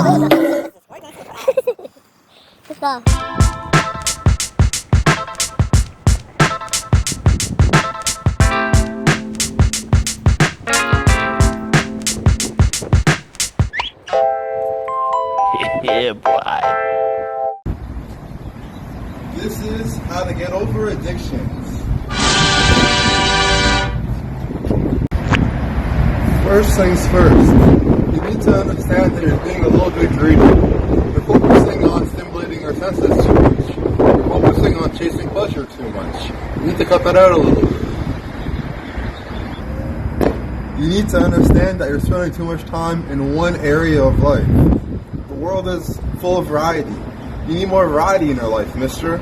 Let's go. Yeah, boy. This is how to get over addictions. First things first, you need to understand that you're being a little bit greedy. You're focusing on stimulating your senses too much. You're focusing on chasing pleasure too much. You need to cut that out a little bit. You need to understand that you're spending too much time in one area of life. The world is full of variety. You need more variety in your life, mister.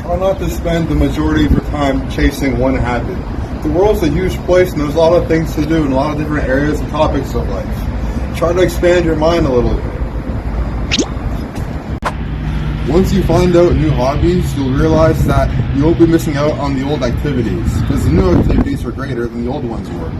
Try not to spend the majority of your time chasing one habit. The world's a huge place and there's a lot of things to do in a lot of different areas and topics of life. Try to expand your mind a little bit. Once you find out new hobbies, you'll realize that you won't be missing out on the old activities, because the new activities are greater than the old ones were.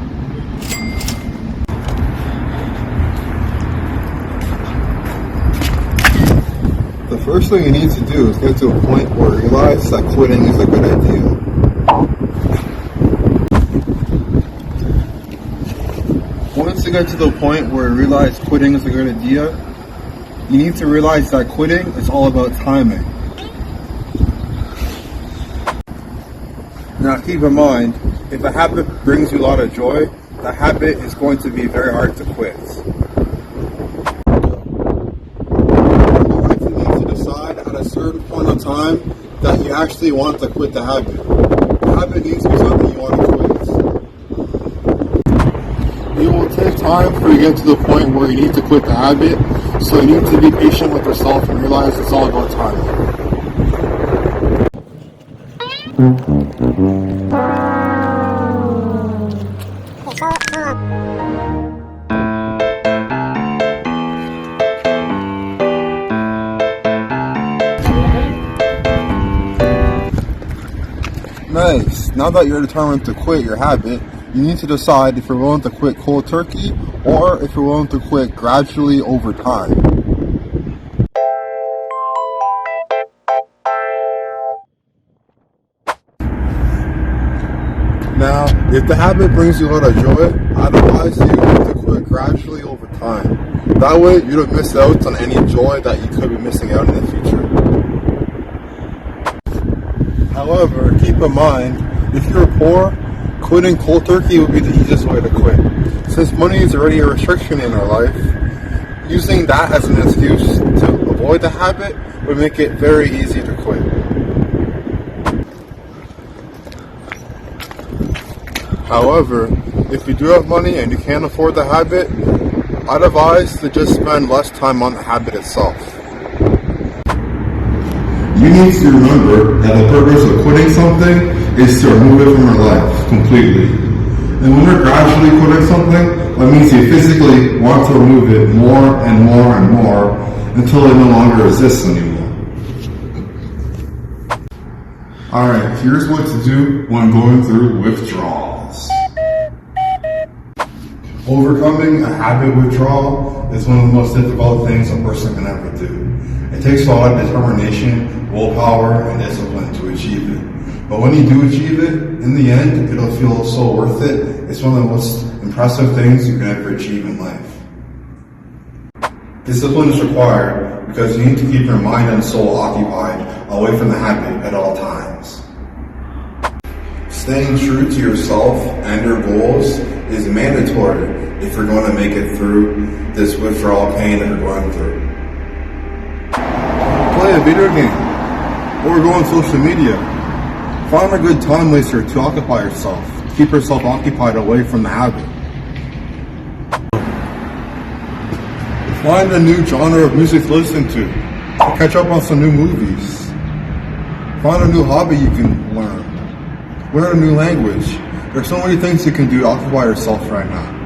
The first thing you need to do is get to a point where you realize that quitting is a good idea. Once you get to the point where you realize quitting is a good idea, you need to realize that quitting is all about timing. Now keep in mind, if a habit brings you a lot of joy, that habit is going to be very hard to quit. You need to decide at a certain point of time that you actually want to quit the habit. The habit needs to be something you want to quit. It will take time for you to get to the point where you need to quit the habit, so you need to be patient with yourself and realize it's all about time. Nice. Now that you're determined to quit your habit, you need to decide if you're willing to quit cold turkey or if you're willing to quit gradually over time. Now, if the habit brings you a lot of joy, I'd advise you to quit gradually over time. That way, you don't miss out on any joy that you could be missing out in the future. However, keep in mind, if you're poor, quitting cold turkey would be the easiest way to quit. Since money is already a restriction in our life, using that as an excuse to avoid the habit would make it very easy to quit. However, if you do have money and you can't afford the habit, I'd advise to just spend less time on the habit itself. You need to remember that the purpose of quitting something is to remove it from your life completely. And when you're gradually quitting something, that means you physically want to remove it more and more and more until it no longer exists anymore. Alright, here's what to do when going through withdrawals. Overcoming a habit withdrawal is one of the most difficult things a person can ever do. It takes a lot of determination, willpower, and discipline to achieve it. But when you do achieve it, in the end, it'll feel so worth it. It's one of the most impressive things you can ever achieve in life. Discipline is required because you need to keep your mind and soul occupied away from the habit at all times. Staying true to yourself and your goals is mandatory if you're going to make it through this withdrawal pain that you're going through. Play a video game or go on social media. Find a good time waster to occupy yourself. Keep yourself occupied away from the habit. Find a new genre of music to listen to. Catch up on some new movies. Find a new hobby you can learn. Learn a new language. There's so many things you can do to occupy yourself right now.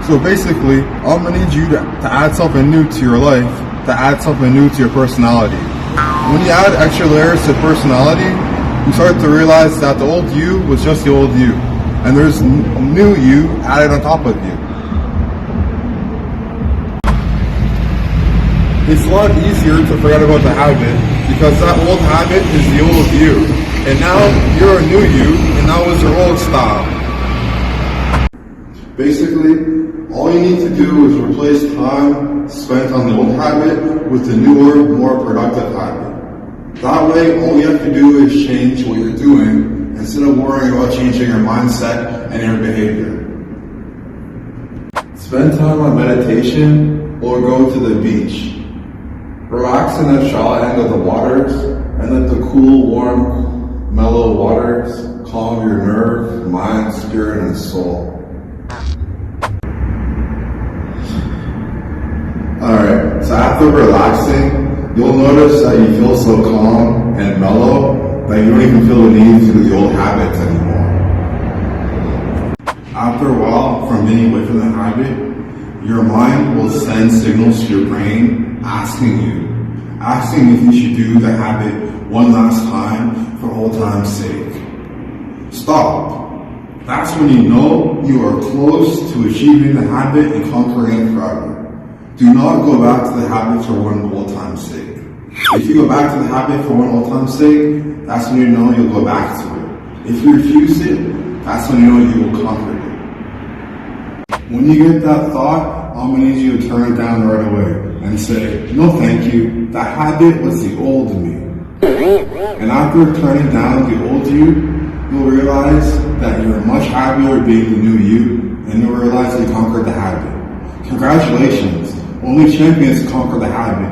So basically, I'm going to need you to add something new to your life, to add something new to your personality. When you add extra layers to personality, you start to realize that the old you was just the old you. and there's new you added on top of you. It's a lot easier to forget about the habit because that old habit is the old you. And now you're a new you, and that was your old style. Basically, all you need to do is replace time spent on the old habit with the newer, more productive habit. That way, all you have to do is change what you're doing instead of worrying about changing your mindset and your behavior. Spend time on meditation or go to the beach. Relax in the shallow end of the waters and let the cool, warm, mellow waters calm your nerve, mind, spirit, and soul. Alright, so after relaxing, you'll notice that you feel so calm and mellow that you don't even feel the need to do the old habits anymore. After a while, from being away from the habit, your mind will send signals to your brain asking if you should do the habit one last time for old time's sake. Stop. That's when you know you are close to achieving the habit and conquering it forever. Do not go back to the habit for one old time's sake. If you go back to the habit for one old time's sake, that's when you know you'll go back to it. If you refuse it, that's when you know you will conquer it. When you get that thought, I'm going to need you to turn it down right away and say, no thank you, that habit was the old me. And after turning down the old you'll realize that you're much happier being the new you, and you'll realize you conquered the habit. Congratulations, only champions conquer the habit.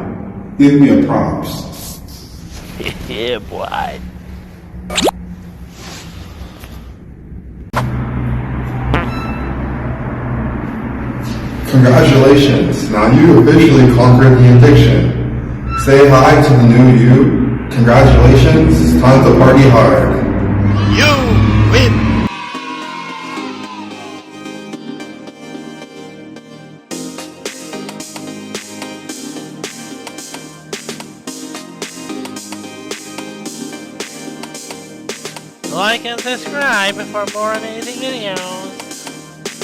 Give me a props. Yeah, boy. Congratulations, now you officially conquered the addiction. Say hi to the new you. Congratulations, it's time to party hard. You win! Like and subscribe for more amazing videos.